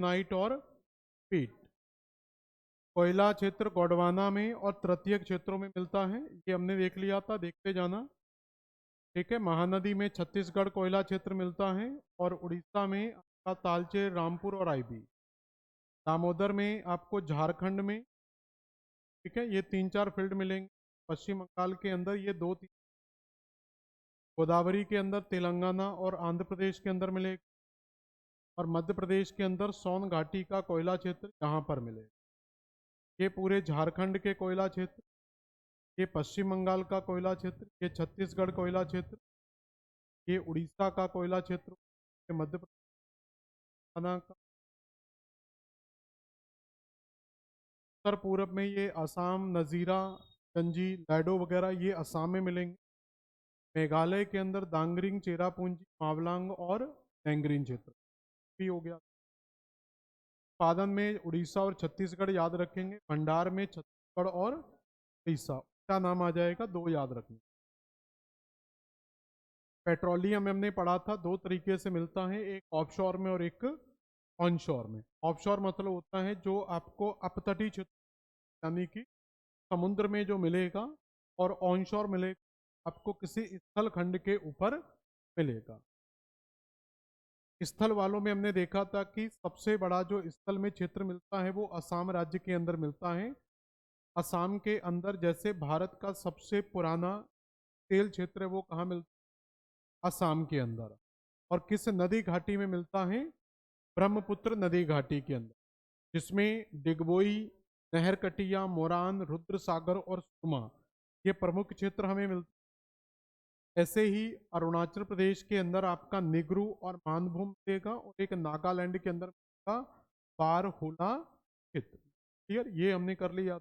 Night और पीट। कोयला क्षेत्र गोंडवाना में और तृतीय क्षेत्रों में मिलता है, ये हमने देख लिया था, देखते जाना। ठीक है, महानदी में छत्तीसगढ़ कोयला क्षेत्र मिलता है, और उड़ीसा में आपका तालचेर, रामपुर और आईबी। दामोदर में आपको झारखंड में, ठीक है, ये 3-4 फील्ड मिलेंगे। पश्चिम बंगाल के अंदर ये 2-3, गोदावरी के अंदर तेलंगाना और आंध्र प्रदेश के अंदर मिलेगा, और मध्य प्रदेश के अंदर सोन घाटी का कोयला क्षेत्र यहाँ पर मिलेगा। ये पूरे झारखंड के कोयला क्षेत्र, ये पश्चिम बंगाल का कोयला क्षेत्र, ये छत्तीसगढ़ कोयला क्षेत्र, ये उड़ीसा का कोयला क्षेत्र, ये मध्य प्रदेश का। उत्तर पूर्व में ये असम, नज़ीरा, गंजी, लैडो वगैरह ये असम में मिलेंगे। मेघालय के अंदर दांगरिंग, चेरापूंजी, मावलांग और टेंगरिन क्षेत्र भी हो गया। उत्पादन में उड़ीसा और छत्तीसगढ़ याद रखेंगे, भंडार में छत्तीसगढ़ और उड़ीसा, क्या नाम आ जाएगा, 2 याद रखेंगे। पेट्रोलियम हमने पढ़ा था, 2 तरीके से मिलता है, एक ऑफशोर में और एक ऑनशोर में। ऑफशोर मतलब होता है जो आपको अपतटीय क्षेत्र यानी कि समुद्र में जो मिलेगा, और ऑनशोर मिलेगा आपको किसी स्थल खंड के ऊपर मिलेगा। स्थल वालों में हमने देखा था कि सबसे बड़ा जो स्थल में क्षेत्र मिलता है वो असम राज्य के अंदर मिलता है। असम के अंदर जैसे भारत का सबसे पुराना तेल क्षेत्र है वो कहाँ मिलता है, असम के अंदर। और किस नदी घाटी में मिलता है, ब्रह्मपुत्र नदी घाटी के अंदर, जिसमें डिगबोई, नहरकटिया, मोरान, रुद्र सागर और सुरमा ये प्रमुख क्षेत्र हमें मिलते। ऐसे ही अरुणाचल प्रदेश के अंदर आपका निगरू और मानभूम मिलेगा, और एक नागालैंड के अंदर मिलेगा बारहूला क्षेत्र। क्लियर, ये हमने कर लिया।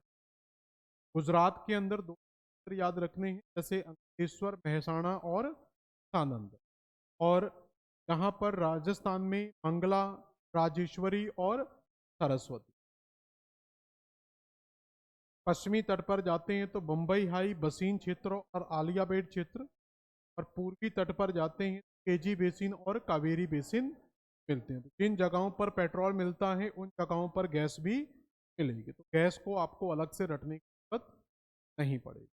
गुजरात के अंदर 2 क्षेत्र याद रखने हैं, जैसे अंकलेश्वर, महसाणा और सानंद। और यहाँ पर राजस्थान में मंगला, राजेश्वरी और सरस्वती। पश्चिमी तट पर जाते हैं तो बम्बई हाई, बसीन क्षेत्र और आलियाबेट क्षेत्र। और पूर्वी तट पर जाते हैं केजी बेसिन और कावेरी बेसिन मिलते हैं। तो जिन जगहों पर पेट्रोल मिलता है उन जगहों पर गैस भी मिलेगी, तो गैस को आपको अलग से रटने की जरूरत नहीं पड़ेगी।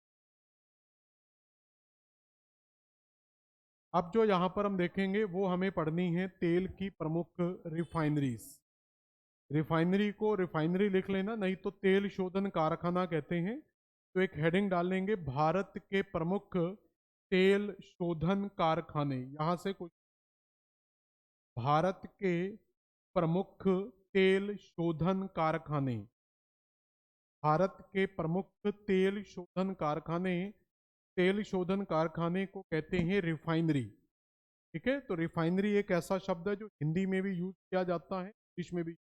अब जो यहाँ पर हम देखेंगे वो हमें पढ़नी है तेल की प्रमुख रिफाइनरीज। रिफाइनरी को रिफाइनरी लिख लेना, नहीं तो तेल शोधन कारखाना कहते हैं। तो एक हेडिंग डालेंगे, भारत के प्रमुख तेल शोधन कारखाने। यहां से कुछ, भारत के प्रमुख तेल शोधन कारखाने, भारत के प्रमुख तेल शोधन कारखाने, तेल शोधन कारखाने को कहते हैं रिफाइनरी। ठीक है, तो रिफाइनरी एक ऐसा शब्द है जो हिंदी में भी यूज किया जाता है, इंग्लिश में भी।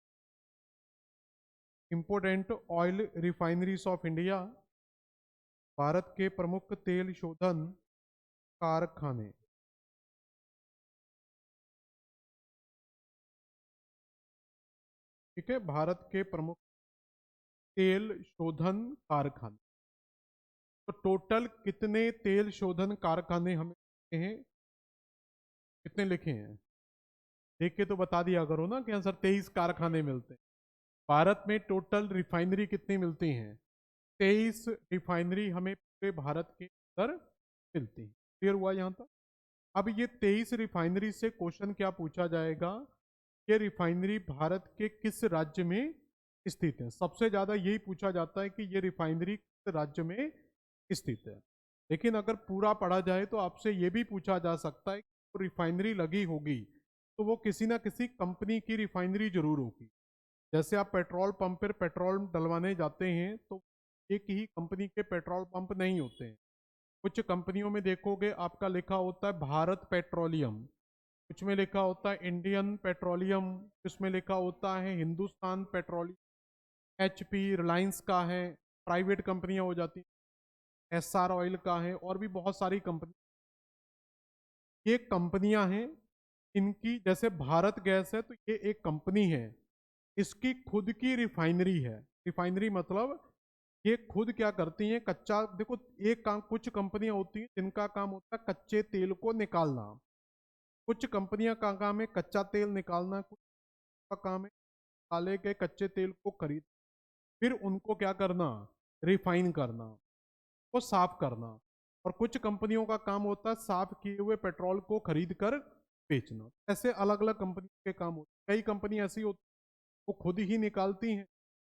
Important oil refineries of India, Bharat के प्रमुख तेल शोधन कारखाने। ठीक है, भारत के प्रमुख तेल शोधन कारखाने। तो टोटल कितने तेल शोधन कारखाने हमें लिखे हैं, कितने लिखे हैं, देख के तो बता दिया करो ना कि सर 23 कारखाने मिलते हैं। भारत में टोटल रिफाइनरी कितनी मिलती हैं, 23 रिफाइनरी हमें पूरे भारत के अंदर मिलती हैं। क्लियर हुआ यहाँ तक। अब ये 23 रिफाइनरी से क्वेश्चन क्या पूछा जाएगा, ये रिफाइनरी भारत के किस राज्य में स्थित है। सबसे ज्यादा यही पूछा जाता है कि ये रिफाइनरी किस राज्य में स्थित है। लेकिन अगर पूरा पढ़ा जाए तो आपसे ये भी पूछा जा सकता है कि तो रिफाइनरी लगी होगी तो वो किसी ना किसी कंपनी की रिफाइनरी जरूर होगी। जैसे आप पेट्रोल पंप पर पेट्रोल डलवाने जाते हैं तो एक ही कंपनी के पेट्रोल पंप नहीं होते हैं। कुछ कंपनियों में देखोगे आपका लिखा होता है भारत पेट्रोलियम, कुछ में लिखा होता है इंडियन पेट्रोलियम, कुछ में लिखा होता है हिंदुस्तान पेट्रोलियम, एचपी, रिलायंस का है, प्राइवेट कंपनियां हो जाती, एसआर ऑयल का है, और भी बहुत सारी कंपनी। ये कंपनियां हैं, इनकी जैसे भारत गैस है तो ये एक कंपनी है, इसकी खुद की रिफाइनरी है। रिफाइनरी मतलब ये खुद क्या करती हैं, कच्चा, देखो एक काम, कुछ कंपनियां होती हैं जिनका काम होता है कच्चे तेल को निकालना, कुछ कंपनियां का काम है कच्चा तेल निकालना, कुछ का काम है निकाले गए कच्चे तेल को खरीद, फिर उनको क्या करना, रिफाइन करना, वो साफ करना। और कुछ कंपनियों का काम होता है साफ किए हुए पेट्रोल को खरीद कर बेचना। ऐसे अलग अलग कंपनी के काम होते हैं। कई कंपनी ऐसी होती वो खुद ही निकालती हैं,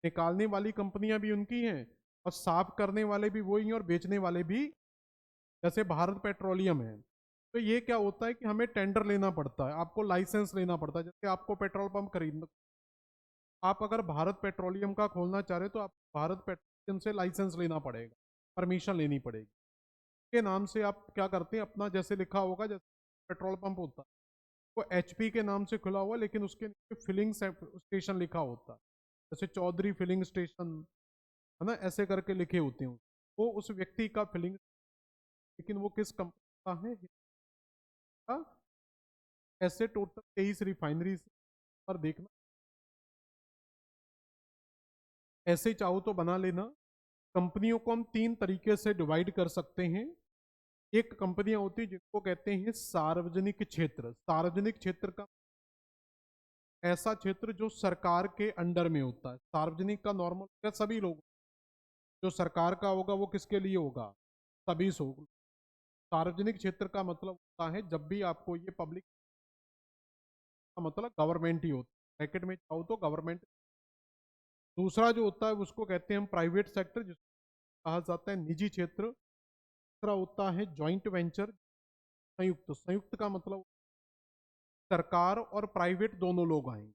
निकालने वाली कंपनियां भी उनकी हैं, और साफ करने वाले भी वही हैं, और बेचने वाले भी, जैसे भारत पेट्रोलियम है। तो ये क्या होता है कि हमें टेंडर लेना पड़ता है, आपको लाइसेंस लेना पड़ता है। जैसे आपको पेट्रोल पंप खरीदना, आप अगर भारत पेट्रोलियम का खोलना चाह रहे तो आप भारत पेट्रोलियम से लाइसेंस लेना पड़ेगा, परमिशन लेनी पड़ेगी। के नाम से आप क्या करते हैं, अपना जैसे लिखा होगा, जैसे पेट्रोल पंप होता है वो एचपी के नाम से खुला हुआ, लेकिन उसके नीचे फिलिंग स्टेशन लिखा होता है, जैसे चौधरी फिलिंग स्टेशन, है ना, ऐसे करके लिखे होते हैं। वो उस व्यक्ति का फिलिंग, लेकिन वो किस कंपनी का है का? ऐसे टोटल 23 रिफाइनरी पर देखना, ऐसे ही चाहो तो बना लेना। कंपनियों को हम 3 तरीके से डिवाइड कर सकते हैं। एक कंपनियां होती जिनको कहते हैं सार्वजनिक क्षेत्र। सार्वजनिक क्षेत्र का ऐसा क्षेत्र जो सरकार के अंडर में होता है। सार्वजनिक का नॉर्मल सभी लोग, जो सरकार का होगा वो किसके लिए होगा, सभी से होगा। सार्वजनिक क्षेत्र का मतलब होता है जब भी आपको ये पब्लिक का मतलब गवर्नमेंट ही होता है, ब्रैकेट में चाहो तो गवर्नमेंट। दूसरा जो होता है उसको कहते हैं हम प्राइवेट सेक्टर, जिसको कहा जाता है निजी क्षेत्र। तीसरा होता है जॉइंट वेंचर, संयुक्त। संयुक्त का मतलब सरकार और प्राइवेट दोनों लोग आएंगे।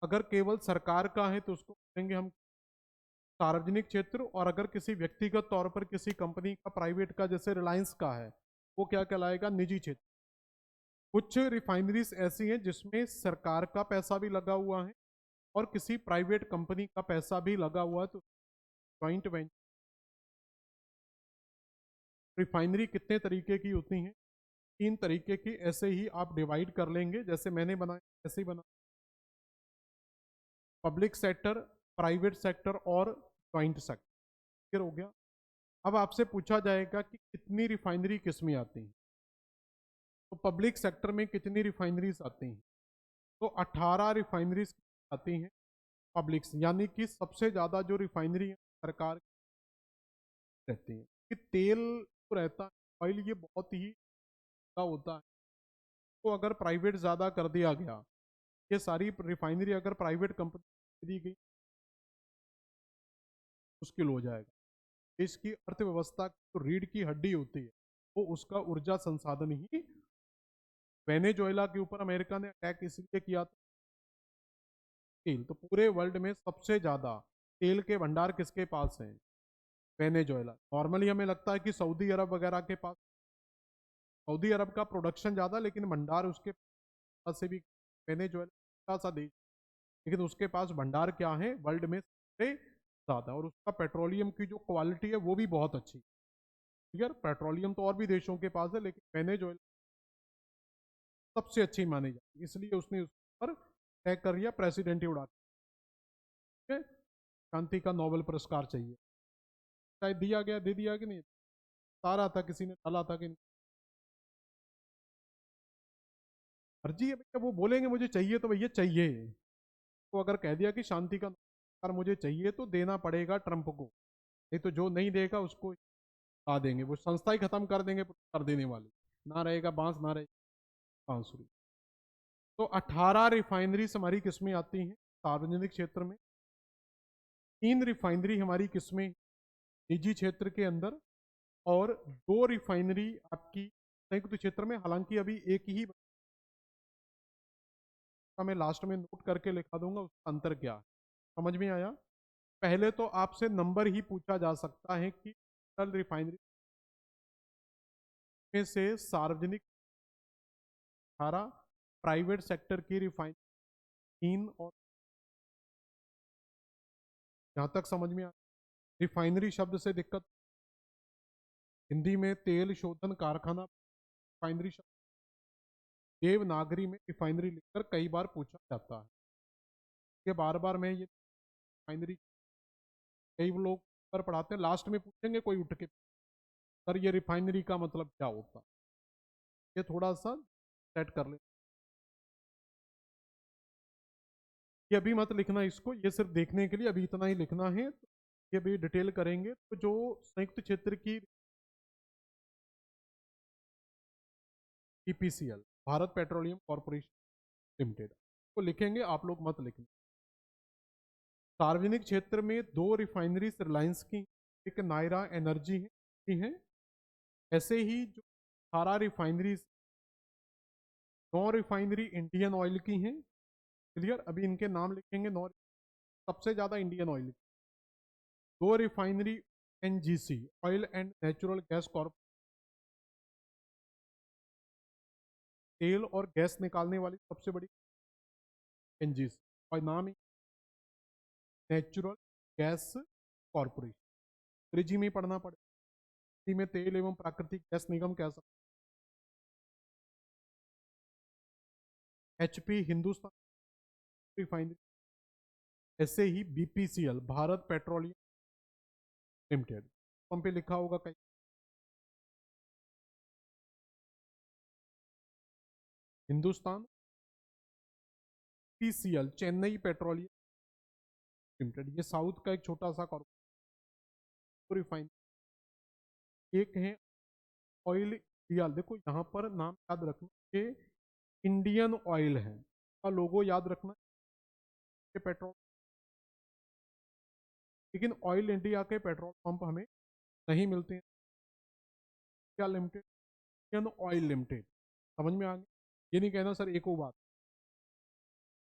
अगर केवल सरकार का है तो उसको कहेंगे हम सार्वजनिक क्षेत्र, और अगर किसी व्यक्तिगत तौर पर किसी कंपनी का, प्राइवेट का, जैसे रिलायंस का है, वो क्या कहलाएगा, निजी क्षेत्र। कुछ रिफाइनरीज ऐसी हैं जिसमें सरकार का पैसा भी लगा हुआ है और किसी प्राइवेट कंपनी का पैसा भी लगा हुआ है, तो जॉइंट वेंचर। रिफाइनरी कितने तरीके की होती हैं, 3 तरीके की। ऐसे ही आप डिवाइड कर लेंगे, जैसे मैंने बनाया ऐसे ही बना, पब्लिक सेक्टर, प्राइवेट सेक्टर और जॉइंट सेक्टर हो गया। अब आपसे पूछा जाएगा कि कितनी रिफाइनरी किसमें आती हैं, तो पब्लिक सेक्टर में कितनी रिफाइनरीज आती हैं, तो 18 रिफाइनरीज आती हैं पब्लिक से, यानी कि सबसे ज़्यादा जो रिफाइनरी है सरकार रहती है। कि तेल तो रहता है, ऑयल ये बहुत ही होता है, तो अगर प्राइवेट ज़्यादा कर दिया गया, ये सारी रिफाइनरी अगर प्राइवेट कंपनी दी गई, मुश्किल हो जाएगा। देश की अर्थव्यवस्था जो रीढ़ की हड्डी होती है वो उसका ऊर्जा संसाधन ही। वेनेजुएला के ऊपर अमेरिका ने अटैक इसलिए किया था, तेल, तो पूरे वर्ल्ड में सबसे ज्यादा तेल के भंडार किसके पास हैं, वेनेजुएला। नॉर्मली हमें लगता है कि सऊदी अरब वगैरह के पास, सऊदी अरब का प्रोडक्शन ज्यादा, लेकिन भंडार उसके पास से भी, वेनेजुएला सा देश, लेकिन उसके पास भंडार क्या है, वर्ल्ड में सबसे ज्यादा, और उसका पेट्रोलियम की जो क्वालिटी है वो भी बहुत अच्छी। यार पेट्रोलियम तो और भी देशों के पास है, लेकिन वेनेजुएला सबसे अच्छी मानी जाती है, इसलिए उसने उस पर तय कर दिया, प्रेसिडेंट ही उड़ा के शांति का नोबेल पुरस्कार चाहिए। शायद दिया गया, दे दिया कि नहीं, सारा था, किसी ने डाला था कि नहीं, अर्जी है भैया, वो बोलेंगे मुझे चाहिए तो भैया चाहिए। तो अगर कह दिया कि शांति का पुरस्कार मुझे चाहिए तो देना पड़ेगा ट्रंप को, नहीं तो जो नहीं देगा उसको आ देंगे, वो संस्था ही खत्म कर देंगे पुरस्कार देने वाले, ना रहेगा बांस, ना रहेगा बांसुरी। तो 18 रिफाइनरीज हमारी किसमें आती हैं, सार्वजनिक क्षेत्र में। 3 रिफाइनरी हमारी किसमें, निजी क्षेत्र के अंदर, और 2 रिफाइनरी आपकी संयुक्त क्षेत्र में। हालांकि अभी एक ही का मैं लास्ट में नोट करके लिखा दूंगा उसका अंतर क्या है, समझ में आया। पहले तो आपसे नंबर ही पूछा जा सकता है कि टोटल रिफाइनरी में से सार्वजनिक 18, प्राइवेट सेक्टर की रिफाइनरी 3, और जहां तक समझ में आया। रिफाइनरी शब्द से दिक्कत, हिंदी में तेल शोधन कारखाना रिफाइनरी शब्द, देवनागरी में रिफाइनरी लिखकर कई बार पूछा जाता है। ये बार बार मैं ये रिफाइनरी, कई लोग पर पढ़ाते हैं, लास्ट में पूछेंगे कोई उठ के, सर ये रिफाइनरी का मतलब क्या होता है, ये थोड़ा सा सेट कर ले। ये अभी मत लिखना इसको, ये सिर्फ देखने के लिए अभी इतना ही लिखना है। ये भी डिटेल करेंगे। तो जो संयुक्त क्षेत्र की EPCL, Bharat petroleum corporation limited, को लिखेंगे, आप लोग मत लिखना। सार्वजनिक क्षेत्र में 2 रिफाइनरीज रिलायंस की, एक नायरा एनर्जी की है। ऐसे ही जो 18 रिफाइनरीज, 9 रिफाइनरी इंडियन ऑयल की हैं। क्लियर, अभी इनके नाम लिखेंगे। 9 सबसे ज्यादा Indian oil, 2 refinery NGC, oil and natural gas corporation, तेल और गैस निकालने वाली सबसे बड़ी एनजीसी, और नाम ही नेचुरल गैस कॉर्पोरेशन। अंग्रेजी में पढ़ना पड़ेगा, हिंदी में तेल एवं प्राकृतिक गैस निगम कह सकते। एचपी हिंदुस्तान रिफाइनरी, ऐसे ही BPCL, Bharat petroleum limited, pump पे लिखा होगा कहीं। Hindustan PCL, Chennai petroleum limited, ये साउथ का एक छोटा सा कॉर्पोरेशन रिफाइन। एक है ऑयल इंडिया, देखो यहाँ पर नाम याद रखना, ये इंडियन ऑयल है का लोगो याद रखना, ये पेट्रोल। लेकिन ऑयल इंडिया के पेट्रोल पंप हमें नहीं मिलते हैं। क्या लिमिटेड, इंडियन ऑयल लिमिटेड, समझ में आ गया। ये नहीं कहना सर एक और बात,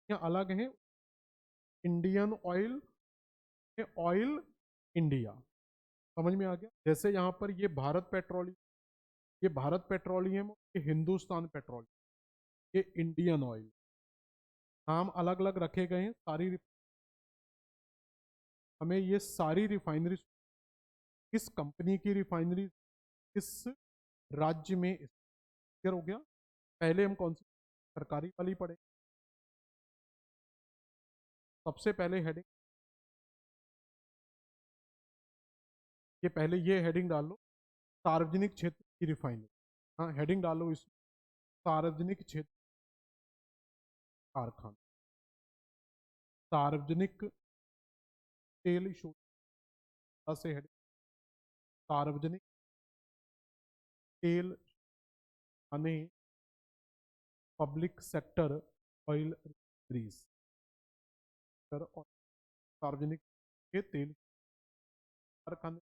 यहाँ अलग है। इंडियन ऑयल, ऑयल इंडिया, समझ में आ गया। जैसे यहाँ पर ये भारत पेट्रोलियम, ये भारत पेट्रोलियम, ये हिंदुस्तान पेट्रोलियम, ये इंडियन ऑयल, नाम अलग अलग रखे गए हैं। सारी हमें ये सारी रिफाइनरी, किस कंपनी की रिफाइनरी, किस राज्य में, क्लियर हो गया। पहले हम कौन सी सरकारी वाली पढ़े, सबसे पहले हेडिंग, ये पहले ये हेडिंग डाल लो, सार्वजनिक क्षेत्र की रिफाइनरी। हाँ, हेडिंग डालो इस, सार्वजनिक क्षेत्र कारखाना, सार्वजनिक तेल शोधन से हेडिंग, सार्वजनिक तेल खाने, पब्लिक सेक्टर ऑयल रिफाइनरीज, और सार्वजनिक के तेल कारखाने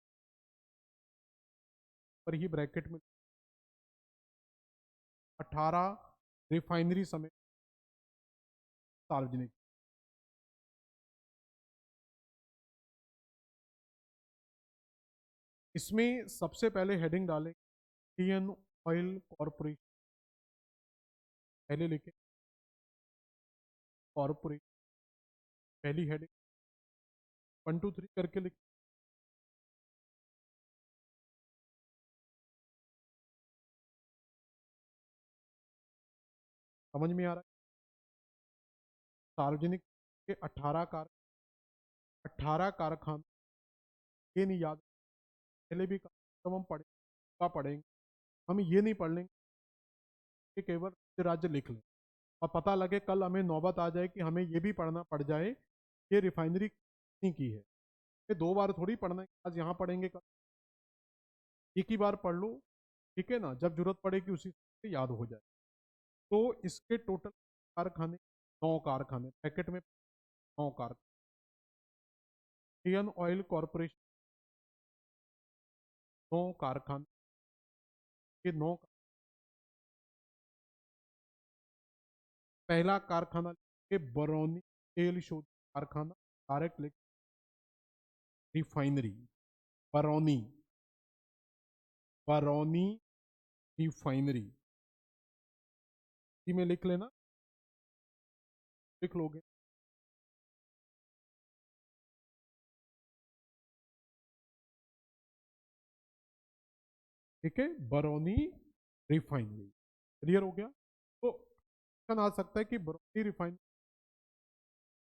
पर ही ब्रैकेट में 18 रिफाइनरी समेत सार्वजनिक। इसमें सबसे पहले हेडिंग डालें इंडियन ऑयल कॉर्पोरेशन, पहले लिखे कॉर्पोरेशन, पहली हेडिंग 1 2 3 करके लिखे। समझ में आ रहा है। सार्वजनिक के 18 कारखाने, ये नहीं याद, पहले भी जब हम पढ़ेंगे हम ये नहीं पढ़ लेंगे कि केवल राज्य लिख लें और पता लगे कल हमें नौबत आ जाए कि हमें ये भी पढ़ना पड़ जाए ये रिफाइनरी कितनी की है। ये 2 बार थोड़ी पढ़ना है, आज यहाँ पढ़ेंगे कल, एक ही बार पढ़ लो, ठीक है ना, जब जरूरत पड़ेगी उसी से याद हो जाए। तो इसके टोटल कारखाने 9 कारखाने, पैकेट में 9 कारखाने। इंडियन ऑयल कॉर्पोरेशन 9 कारखाने, ये 9, पहला कारखाना बरौनी तेल शोध कारखाना, डायरेक्ट लिख रिफाइनरी, बरौनी, बरौनी रिफाइनरी, में लिख लेना, लिख लोगे। ठीक है, बरौनी रिफाइनरी, क्लियर हो गया। तो आ सकता है कि बरौनी रिफाइनरी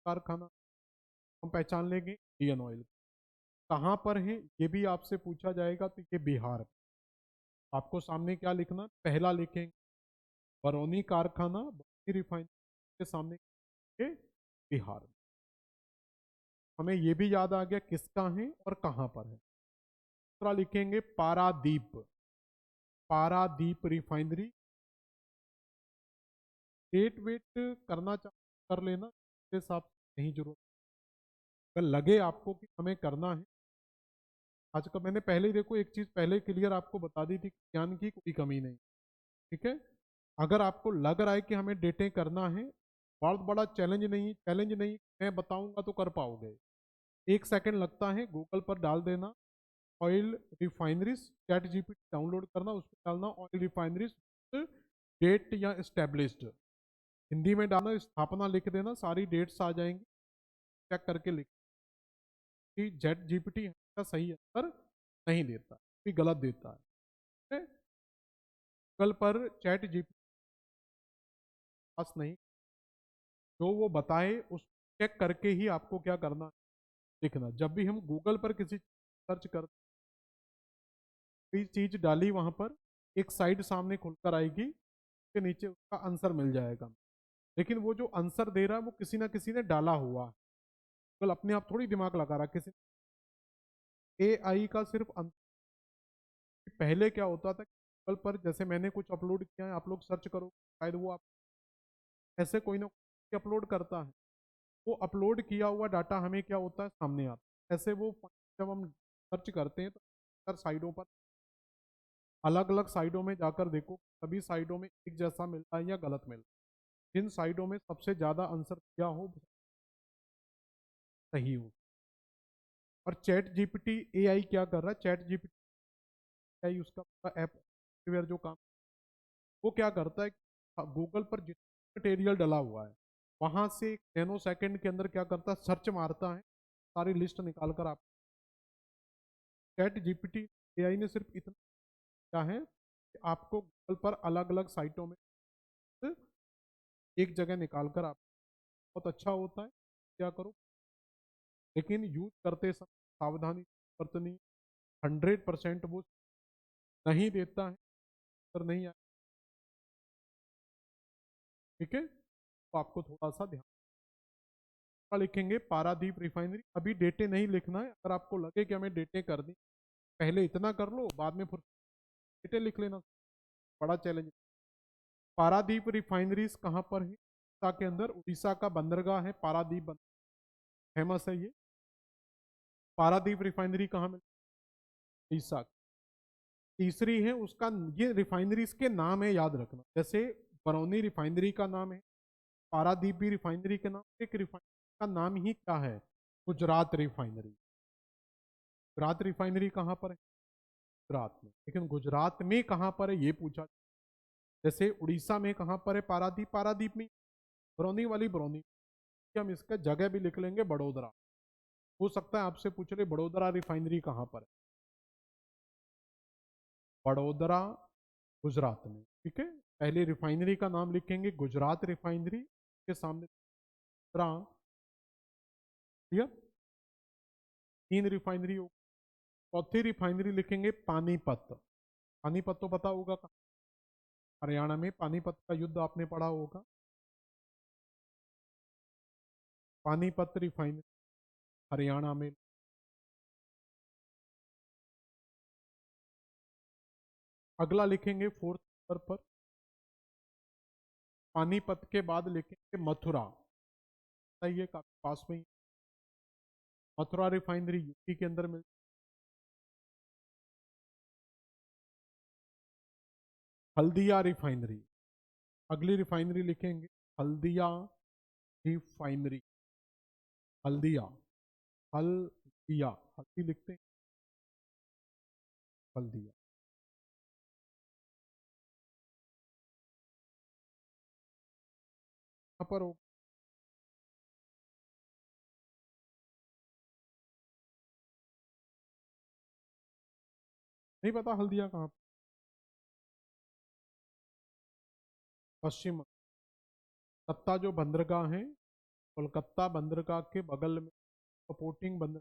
कारखाना हम पहचान लेंगे इंडियन ऑयल, कहाँ पर है ये भी आपसे पूछा जाएगा, तो ये बिहार। आपको सामने क्या लिखना, पहला लिखेंगे बरौनी कारखाना, बरौनी रिफाइनरी के सामने बिहार। हमें ये भी याद आ गया किसका है और कहाँ पर है। दूसरा लिखेंगे पारादीप, पारादीप रिफाइनरी। डेट वेट करना कर लेना, इसके हिसाब से नहीं जरूरत। अगर लगे आपको कि हमें करना है आज का, मैंने पहले ही देखो एक चीज पहले क्लियर आपको बता दी थी, ज्ञान की कोई कमी नहीं। ठीक है, अगर आपको लग रहा है कि हमें डेटें करना है, बहुत बड़ा चैलेंज नहीं, चैलेंज नहीं, मैं बताऊंगा तो कर पाओगे। 1 सेकंड लगता है, गूगल पर डाल देना oil refineries, chat GPT download करना, उसमें डालना ऑयल रिफाइनरीज डेट या एस्टेब्लिश्ड, हिंदी में डालना, स्थापना लिख देना, सारी डेट्स आ जाएंगी। चेक करके लिख कि चैट जीपीटी का सही आंसर नहीं देता, भी गलत देता है। गूगल पर चैट जीपीटी पास नहीं, जो वो बताए उस चेक करके ही आपको क्या करना है, लिखना। जब भी हम गूगल पर किसी सर्च करते, कोई चीज डाली वहां पर, एक साइड सामने खुलकर आएगी, के नीचे उसका आंसर मिल जाएगा। लेकिन वो जो आंसर दे रहा है वो किसी ना किसी ने डाला हुआ है, गूगल अपने आप थोड़ी दिमाग लगा रहा, किसी एआई का सिर्फ पहले क्या होता था, गूगल पर जैसे मैंने कुछ अपलोड किया है, आप लोग सर्च करो, शायद वो आप ऐसे कोई ना कोई अपलोड करता है, वो अपलोड किया हुआ डाटा हमें क्या होता है, सामने आता है। ऐसे वो जब हम सर्च करते हैं तो हर साइडों पर, अलग अलग साइडों में जाकर देखो, सभी साइडों में एक जैसा मिलता है या गलत मिलता है। जिन साइडों में सबसे ज़्यादा आंसर दिया हो, सही हो। और चैट जीपीटी एआई क्या कर रहा है, चैट जीपीटी एआई उसका पूरा ऐप जो काम, वो क्या करता है, गूगल पर जितना मटेरियल डला हुआ है वहां से नैनो सेकंड के अंदर क्या करता है, सर्च मारता है, सारी लिस्ट निकाल कर आप, चैट जीपीटी एआई ने सिर्फ इतना क्या है कि आपको गूगल पर अलग अलग साइटों में एक जगह निकाल कर आप, बहुत अच्छा होता है, क्या करो। लेकिन यूज करते समय सावधानी बरतनी, 100% वो नहीं देता है, पर नहीं आए। ठीक है, तो आपको थोड़ा सा ध्यान लिखेंगे पारादीप रिफाइनरी। अभी डेटे नहीं लिखना है, अगर आपको लगे कि हमें डेटे कर दी, पहले इतना कर लो, बाद में फिर डेटे लिख लेना, बड़ा चैलेंज। पारादीप रिफाइनरीज कहाँ पर है, उड़ीसा के अंदर, उड़ीसा का बंदरगाह है पारादीप, फेमस है ये। पारादीप रिफाइनरी कहाँ मिलती है, उड़ीसा। तीसरी है उसका, ये रिफाइनरीज के नाम है, याद रखना, जैसे बरौनी रिफाइनरी का नाम है, पारादीप भी रिफाइनरी के नाम, एक रिफाइनरी का नाम ही क्या है, गुजरात रिफाइनरी। गुजरात रिफाइनरी कहाँ पर है, गुजरात में। लेकिन गुजरात में कहाँ पर है ये पूछा, जैसे उड़ीसा में कहाँ पर है पारादीप, पारादीप में, बरौनी वाली बरौनी, हम इसका जगह भी लिख लेंगे बड़ोदरा। हो सकता है आपसे पूछ रहे बड़ोदरा रिफाइनरी कहाँ पर है, बड़ोदरा गुजरात में। ठीक है, पहले रिफाइनरी का नाम लिखेंगे गुजरात रिफाइनरी, के सामने ठीक, 3 रिफाइनरी हो। चौथी रिफाइनरी लिखेंगे पानीपत, पानीपत तो पता होगा, हरियाणा में पानीपत का युद्ध आपने पढ़ा होगा। पानीपत रिफाइनरी हरियाणा में। अगला लिखेंगे 4 नंबर पर, पानीपत के बाद लिखेंगे मथुरा, ये काफी पास में ही, मथुरा रिफाइनरी यूपी के अंदर मिल। हल्दिया रिफाइनरी, अगली रिफाइनरी लिखेंगे हल्दिया रिफाइनरी, हल्दिया, हल्दिया, हल्दी लिखते हैं, हल्दिया। यहाँ पर नहीं पता हल्दिया कहाँ, पश्चिम, कोलकाता जो बंदरगाह है, कोलकाता बंदरगाह के बगल में सपोर्टिंग बंदर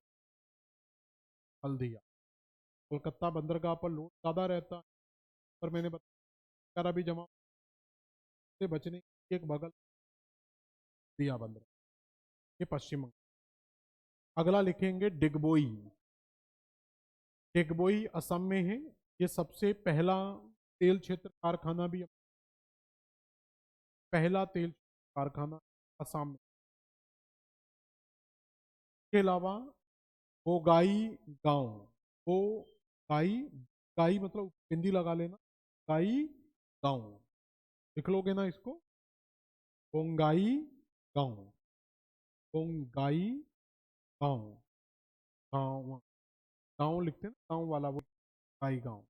हल्दिया। कोलकाता बंदरगाह पर लोड ज़्यादा रहता है, पर मैंने बताया भी जमा से बचने की एक बगल दिया बंदर, ये पश्चिम बंगाल। अगला लिखेंगे डिगबोई। डिगबोई असम में है। ये सबसे पहला तेल क्षेत्र कारखाना भी, पहला तेल कारखाना असम में। इसके अलावा बोगाई गांव, बोगाई, गाई मतलब हिंदी लगा लेना, गाई गांव लिख लोगे ना इसको, बोंगाई गांव, बोंगाई गांव, गांव, गांव लिखते हैं ना गांव वाला, वो गाई गांव,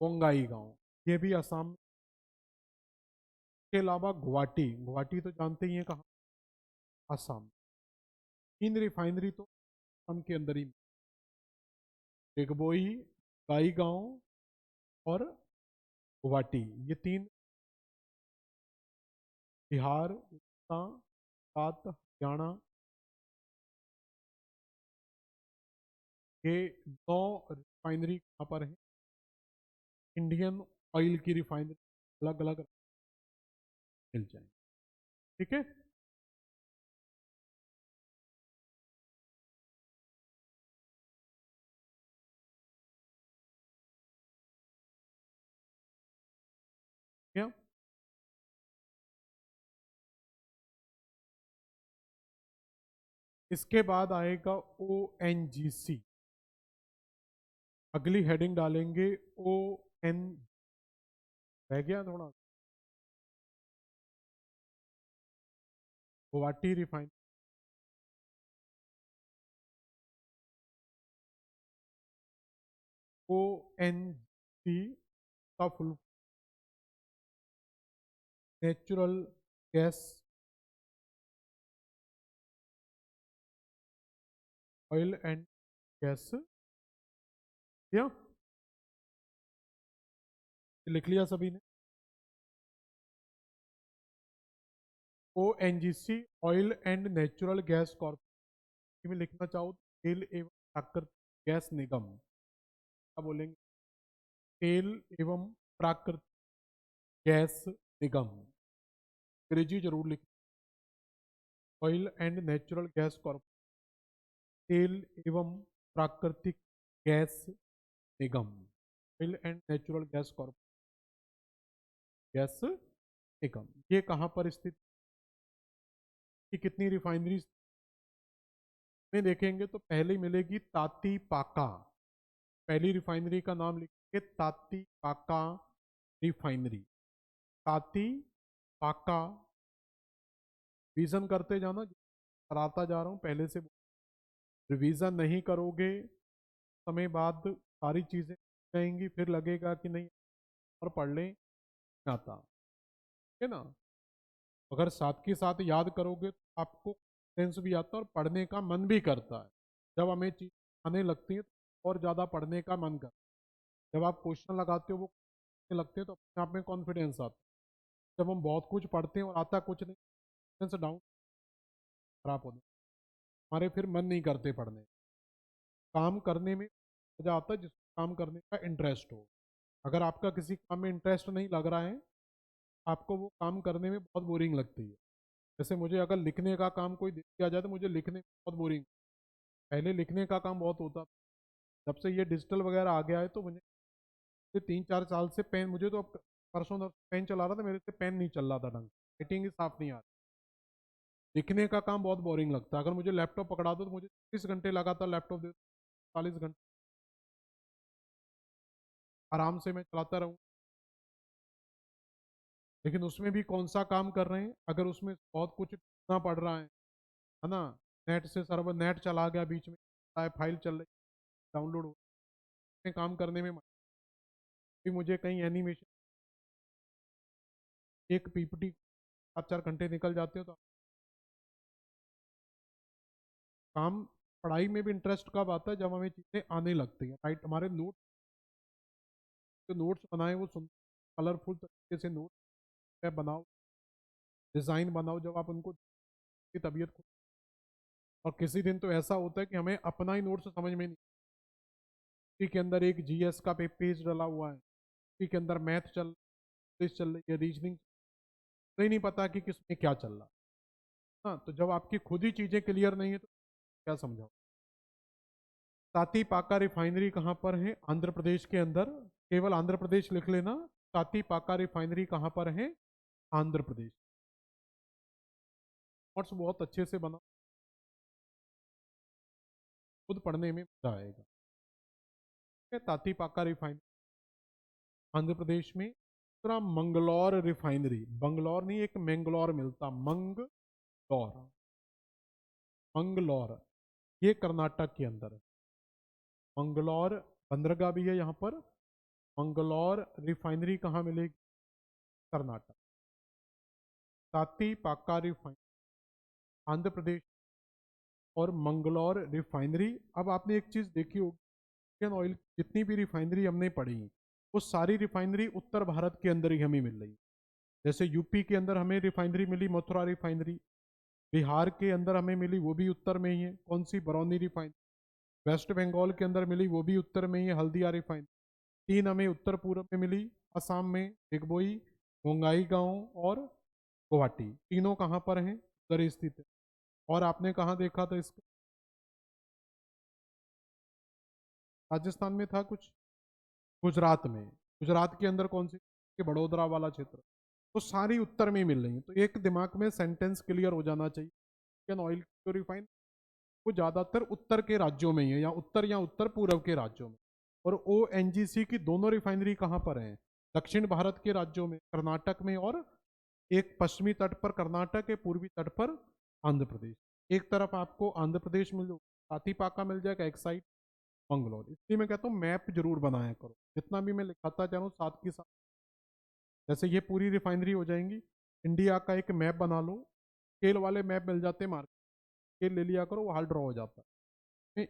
बोंगाई गांव, ये भी असम। के अलावा गुवाहाटी, गुवाहाटी तो जानते ही हैं कहाँ, असम। तीन रिफाइनरी तो असम के अंदर ही, डिगबोई, गाई गांव और गुवाहाटी, ये तीन बिहार, उड़ीसा, गुजरात, हरियाणा, ये 9 रिफाइनरी कहाँ पर है, इंडियन ऑयल की रिफाइनरी अलग अलग मिल जाएंगे। ठीक है। क्या? इसके बाद आएगा ONGC। अगली हेडिंग डालेंगे ON, रह गया थोड़ा, गुवाहाटी रिफाइन, ONGC का full natural gas, oil and gas, या लिख लिया सभी ने? ONGC oil and natural gas corporation में लिखना चाहो तो तेल एवं प्राकृतिक गैस निगम, क्या बोलेंगे? तेल एवं प्राकृतिक गैस निगम, अंग्रेजी जरूर लिख, oil and natural gas corporation, तेल एवं प्राकृतिक गैस निगम, oil and natural gas corporation, gas निगम, ये कहाँ पर स्थित, कि कितनी रिफाइनरीज में देखेंगे तो पहले मिलेगी ताती पाका, पहली रिफाइनरी का नाम लिखेंगे ताती पाका रिफाइनरी, ताती पाका, रिवीजन करते जाना, कराता जा रहा हूँ पहले से, रिवीजन नहीं करोगे समय बाद सारी चीजें जाएंगी, फिर लगेगा कि नहीं और पढ़ लें आता, ठीक है ना। अगर साथ के साथ याद करोगे तो आपको सेंस भी आता है और पढ़ने का मन भी करता है। जब हमें चीज आने लगती है तो और ज़्यादा पढ़ने का मन करता है। जब आप क्वेश्चन लगाते हो वो लगते हैं तो अपने आप में कॉन्फिडेंस आता है। जब हम बहुत कुछ पढ़ते हैं और आता कुछ नहीं, कॉन्फिडेंस डाउन, खराब होता, हमारे फिर मन नहीं करते पढ़ने, काम करने में मजा आता है जिसको काम करने का इंटरेस्ट हो। अगर आपका किसी काम में इंटरेस्ट नहीं लग रहा है, आपको वो काम करने में बहुत बोरिंग लगती है। जैसे मुझे अगर लिखने का काम कोई दे दिया जाए तो मुझे लिखने में बहुत बोरिंग, पहले लिखने का काम बहुत होता, जब से ये डिजिटल वगैरह आ गया है तो मुझे 3-4 साल से पेन, मुझे तो अब परसों पेन चला रहा था, मेरे से पेन नहीं चल रहा था ढंग, राइटिंग ही साफ नहीं आ रही, लिखने का काम बहुत बोरिंग लगता है। अगर मुझे लैपटॉप पकड़ा दो तो मुझे 30 घंटे लगातार लैपटॉप दे, 40 घंटे आराम से मैं चलाता रहूँ। लेकिन उसमें भी कौन सा काम कर रहे हैं, अगर उसमें बहुत कुछ ना पड़ रहा है ना, नेट से सर्वर नेट चला गया बीच में, फाइल चल रही, डाउनलोड हो, काम करने में भी मुझे कहीं एनिमेशन, एक पीपीटी 4-4 घंटे निकल जाते हो, तो काम, पढ़ाई में भी इंटरेस्ट कब आता है, जब हमें चीज़ें आने लगती हैं, राइट। हमारे नोट, जो नोट्स बनाए वो सुन, कलरफुल तरीके से नोट बनाओ, डिज़ाइन बनाओ, जब आप उनको की तबीयत को, और किसी दिन तो ऐसा होता है कि हमें अपना ही नोट्स समझ में नहीं, उसी के अंदर एक जीएस का पेज डला हुआ है, उसी के अंदर मैथ चल रही है, रीजनिंग, नहीं पता कि किसमें क्या चल रहा है। हाँ, तो जब आपकी खुद ही चीज़ें क्लियर नहीं है तो क्या समझाओ? ताती पाका रिफाइनरी कहाँ पर है? आंध्र प्रदेश के अंदर। केवल आंध्र प्रदेश लिख लेना। ताती पाका रिफाइनरी कहाँ पर है? आंध्र प्रदेश। नोट्स बहुत अच्छे से बना, खुद पढ़ने में मजा आएगा। ताती पाका रिफाइनरी आंध्र प्रदेश में। दूसरा मंगलौर रिफाइनरी, बंगलौर नहीं, एक मैंगलोर मिलता, मंगलौर, मंगलौर, ये कर्नाटक के अंदर है। मंगलौर बंदरगाह भी है यहाँ पर। मंगलौर रिफाइनरी कहाँ मिलेगी? कर्नाटक। ताती पाका रिफाइनरी आंध्र प्रदेश और मंगलौर रिफाइनरी। अब आपने एक चीज देखी होगी, इंडियन ऑयल जितनी भी रिफाइनरी हमने पढ़ी वो सारी रिफाइनरी उत्तर भारत के अंदर ही हमें मिल रही। जैसे यूपी के अंदर हमें रिफाइनरी मिली, मथुरा रिफाइनरी। बिहार के अंदर हमें मिली, वो भी उत्तर में ही है, कौन सी? बरौनी रिफाइनरी। वेस्ट बंगाल के अंदर मिली, वो भी उत्तर में ही है, हल्दिया रिफाइनरी। तीन हमें उत्तर पूर्व में मिली, असम में डिगबोई, बोंगाईगांव और गुवाहाटी। तीनों कहाँ पर हैं? उधर स्थित है। और आपने कहाँ देखा था इसको? राजस्थान में था कुछ, गुजरात में। गुजरात के अंदर कौन सी? के बड़ोदरा वाला क्षेत्र। तो सारी उत्तर में मिल रही है। तो एक दिमाग में सेंटेंस क्लियर हो जाना चाहिए, इंडियन ऑयल जो रिफाइन वो ज्यादातर उत्तर के राज्यों में ही है, या उत्तर पूर्व के राज्यों में। और ओ एन जी सी की दोनों रिफाइनरी कहाँ पर है? दक्षिण भारत के राज्यों में, कर्नाटक में, और एक पश्चिमी तट पर कर्नाटक है, पूर्वी तट पर आंध्र प्रदेश। एक तरफ आपको आंध्र प्रदेश मिल जाएगा, साथीपाका मिल जाएगा, एक साइड मंगलौर। इसलिए मैं कहता हूँ मैप जरूर बनाया करो, जितना भी मैं लिखाता जा रहा हूँ साथ के साथ। जैसे ये पूरी रिफाइनरी हो जाएंगी, इंडिया का एक मैप बना लो। स्केल वाले मैप मिल जाते हैं मार्केट, स्केल ले लिया करो, वो हाल ड्रॉ हो जाता है।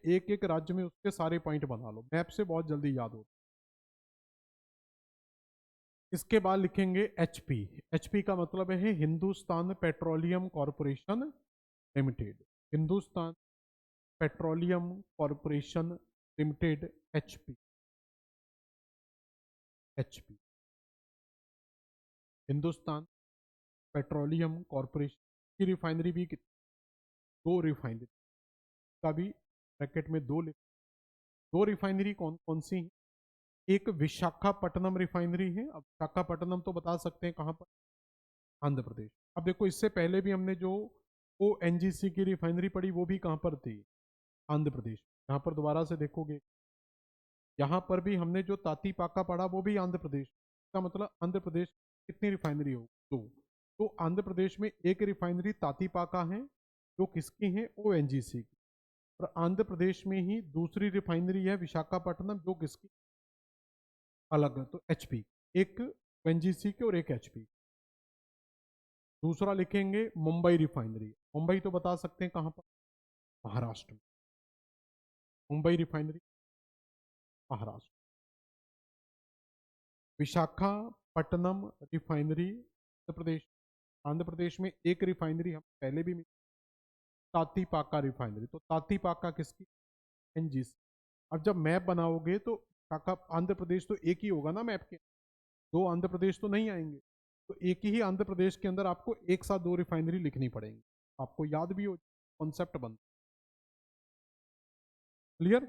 एक एक राज्य में उसके सारे पॉइंट बना लो, मैप से बहुत जल्दी याद होता है। इसके बाद लिखेंगे एचपी। एचपी का मतलब है Hindustan petroleum corporation limited. Hindustan petroleum corporation limited, HP. HP Hindustan petroleum corporation की रिफाइनरी भी दो रिफाइनरी का भी ब्रैकेट में दो दो रिफाइनरी कौन कौन सी हैं? एक विशाखापट्टनम रिफाइनरी है। अब विशाखापट्टनम तो बता सकते हैं कहाँ पर? आंध्र प्रदेश। अब देखो, इससे पहले भी हमने जो ओ एन जी सी की रिफाइनरी पढ़ी वो भी कहाँ पर थी? आंध्र प्रदेश। यहाँ पर दोबारा से देखोगे, यहाँ पर भी हमने जो ताती पाका पढ़ा वो भी आंध्र प्रदेश। इसका मतलब आंध्र प्रदेश कितनी रिफाइनरी हो? दो। तो आंध्र प्रदेश में एक रिफाइनरी ताती पाका है, जो किसकी है? ओ एन जी सी की। और आंध्र प्रदेश में ही दूसरी रिफाइनरी है विशाखापट्टनम, जो किसकी? अलग है, तो एचपी। एक एनजीसी की और एक एचपी। दूसरा लिखेंगे मुंबई रिफाइनरी। मुंबई तो बता सकते हैं कहां पर? महाराष्ट्र में। मुंबई रिफाइनरी महाराष्ट्र। विशाखापट्टनम रिफाइनरी आंध्र प्रदेश। आंध्र प्रदेश में एक रिफाइनरी हम पहले भी मिली, ताती पाका रिफाइनरी। तो ताती पाका किसकी? एनजीसी। अब जब मैप बनाओगे तो आंध्र प्रदेश तो एक ही होगा ना मैप के, दो आंध्र प्रदेश तो नहीं आएंगे। तो एक ही आंध्र प्रदेश के अंदर आपको एक साथ दो रिफाइनरी लिखनी पड़ेंगी, आपको याद भी हो, कॉन्सेप्ट बनता। क्लियर?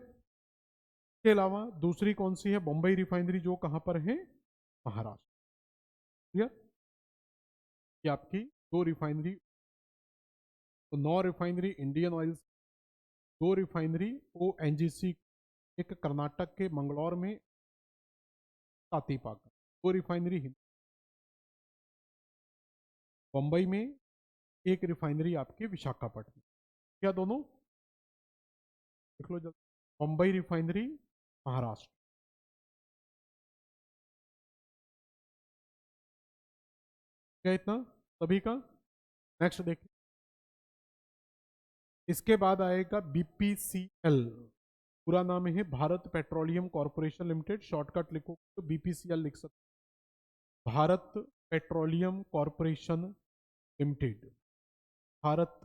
के अलावा दूसरी कौन सी है? बम्बई रिफाइनरी, जो कहां पर है? महाराष्ट्र। क्लियर? ये आपकी दो रिफाइनरी। तो 9 रिफाइनरी इंडियन ऑयल, दो रिफाइनरी ओ एनजीसी, एक कर्नाटक के मंगलौर में तातीपाका, दो रिफाइनरी बम्बई में, एक रिफाइनरी आपकी विशाखापट्टनम। क्या दोनों? देख लो जल्दी। बम्बई रिफाइनरी महाराष्ट्र। क्या इतना सभी का? नेक्स्ट देखिए, इसके बाद आएगा बीपीसीएल। पूरा नाम है Bharat petroleum corporation limited, shortcut लिखो तो बीपीसीएल लिख सकते। Bharat petroleum corporation limited, Bharat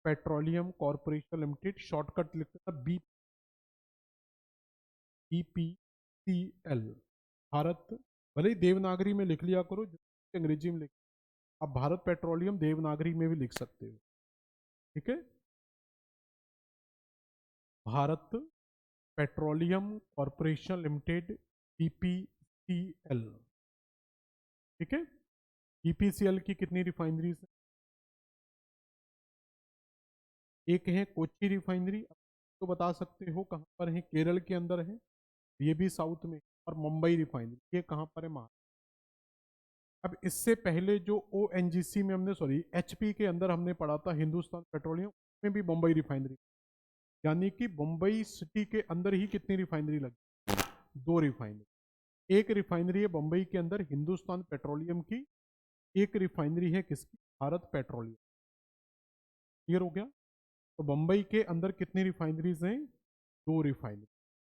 petroleum corporation limited, shortcut लिखते बीपीसीएल। भारत, भले ही देवनागरी में लिख लिया करो, अंग्रेजी में लिख, आप भारत पेट्रोलियम देवनागरी में भी लिख सकते हो। ठीक है। Bharat petroleum corporation limited, BPCL. ठीक है, बीपीसीएल की कितनी रिफाइनरीज है? एक है कोच्चि रिफाइनरी, तो बता सकते हो कहाँ पर है? केरल के अंदर है, ये भी साउथ में। और मुंबई रिफाइनरी, ये कहाँ पर है? महाराष्ट्र। अब इससे पहले जो ओएनजीसी में हमने, सॉरी, एचपी के अंदर हमने पढ़ा था हिंदुस्तान पेट्रोलियम, में भी मुंबई रिफाइनरी। यानी कि मुंबई सिटी के अंदर ही कितनी रिफाइनरी लगी? दो रिफाइनरी। एक रिफाइनरी है मुंबई के अंदर हिंदुस्तान पेट्रोलियम की, एक रिफाइनरी है किसकी? भारत पेट्रोलियम। क्लियर हो गया? तो मुंबई के अंदर कितनी रिफाइनरीज हैं? दो रिफाइनरी।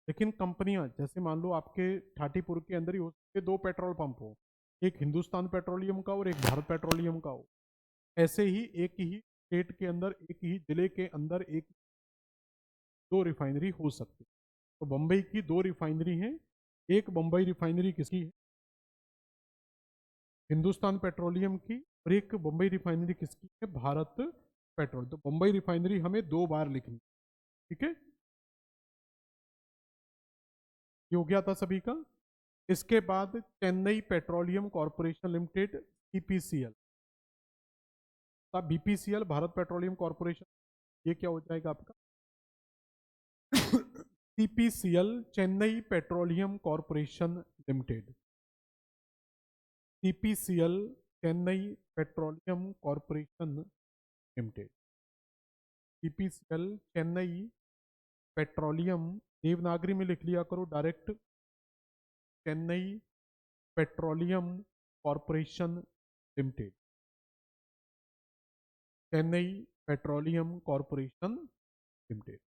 लेकिन कंपनियां, जैसे मान लो आपके ठाटीपुर के अंदर ही हो सकते दो पेट्रोल पंप हो, एक हिंदुस्तान पेट्रोलियम का और एक भारत पेट्रोलियम का हो। ऐसे ही एक ही स्टेट के अंदर, एक ही जिले के अंदर एक दो रिफाइनरी हो सकती है। तो बम्बई की दो रिफाइनरी हैं। एक बम्बई रिफाइनरी किसकी है? हिंदुस्तान पेट्रोलियम की। और एक बम्बई रिफाइनरी किसकी है? भारत पेट्रोल। तो बम्बई रिफाइनरी हमें दो बार लिखनी। ठीक है, ये हो गया था सभी का। इसके बाद Chennai petroleum corporation limited, CPCL. BPCL Bharat petroleum corporation, ये क्या हो जाएगा आपका? CPCL Chennai petroleum corporation limited. CPCL Chennai petroleum corporation limited. CPCL Chennai petroleum, Devanagari में लिख लिया करो direct, Chennai petroleum corporation limited. Chennai petroleum corporation limited.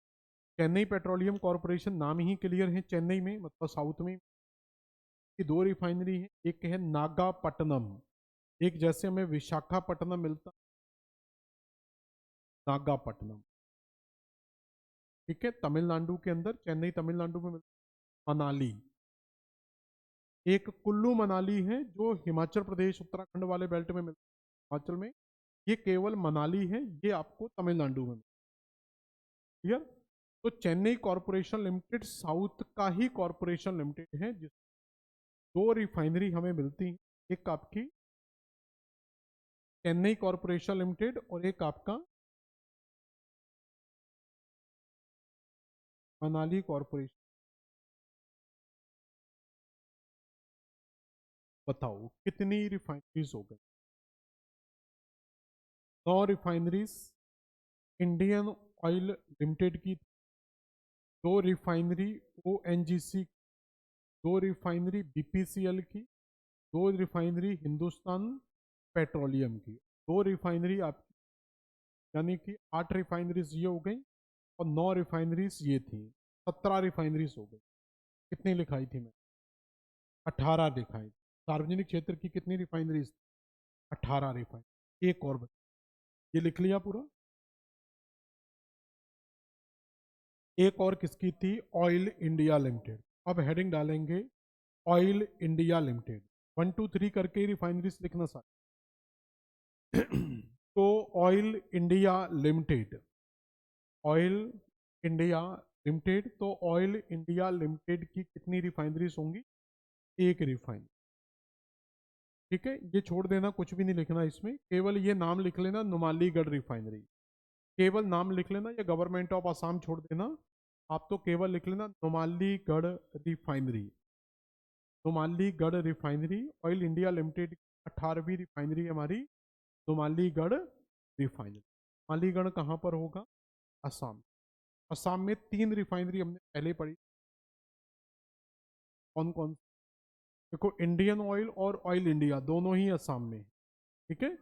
Chennai petroleum corporation नाम ही क्लियर है, चेन्नई में मतलब साउथ में की दो रिफाइनरी है। एक है नागापट्टनम, एक जैसे हमें विशाखापट्टनम मिलता, नागापट्टनम। ठीक है, तमिलनाडु के अंदर, चेन्नई तमिलनाडु में मिलता। मनाली, एक कुल्लू मनाली है जो हिमाचल प्रदेश उत्तराखंड वाले बेल्ट में मिलता है, हिमाचल में। ये केवल मनाली है, ये आपको तमिलनाडु में। क्लियर? तो चेन्नई कॉरपोरेशन लिमिटेड साउथ का ही कॉरपोरेशन लिमिटेड है, जिस दो रिफाइनरी हमें मिलती हैं। एक आपकी चेन्नई कॉरपोरेशन लिमिटेड और एक आपका मनाली कॉरपोरेशन। बताओ कितनी रिफाइनरीज हो गई? 9 रिफाइनरीज इंडियन ऑयल लिमिटेड की, दो रिफाइनरी ओएनजीसी, दो रिफाइनरी बीपीसीएल की, दो रिफाइनरी हिंदुस्तान पेट्रोलियम की, दो रिफाइनरी आपकी, यानी कि 8 रिफाइनरीज ये हो गई और 9 रिफाइनरीज ये थी। 17 रिफाइनरीज हो गई। कितनी लिखाई थी मैं? 18 लिखाई। सार्वजनिक क्षेत्र की कितनी रिफाइनरीज? 18 रिफाइनरी। एक और ये लिख लिया पूरा। एक और किसकी थी? Oil India limited. अब हेडिंग डालेंगे ऑयल इंडिया लिमिटेड। 1 2 3 करके रिफाइनरीज लिखना साथ। तो oil India limited, oil India limited, तो ऑयल इंडिया लिमिटेड की कितनी रिफाइनरीज होंगी? एक रिफाइनरी। ठीक है, ये छोड़ देना, कुछ भी नहीं लिखना इसमें, केवल ये नाम लिख लेना, नुमालीगढ़ रिफाइनरी। केवल नाम लिख लेना, या गवर्नमेंट ऑफ आसाम छोड़ देना, आप तो केवल लिख लेना Numaligarh refinery. Numaligarh refinery oil India limited, 18वीं रिफाइनरी हमारी नुमालीगढ़ रिफाइनरी। नुमालीगढ़ कहाँ पर होगा? असम। असम में 3 रिफाइनरी हमने पहले पढ़ी। कौन कौन? देखो, इंडियन ऑयल और ऑयल इंडिया दोनों ही असम में। ठीक है,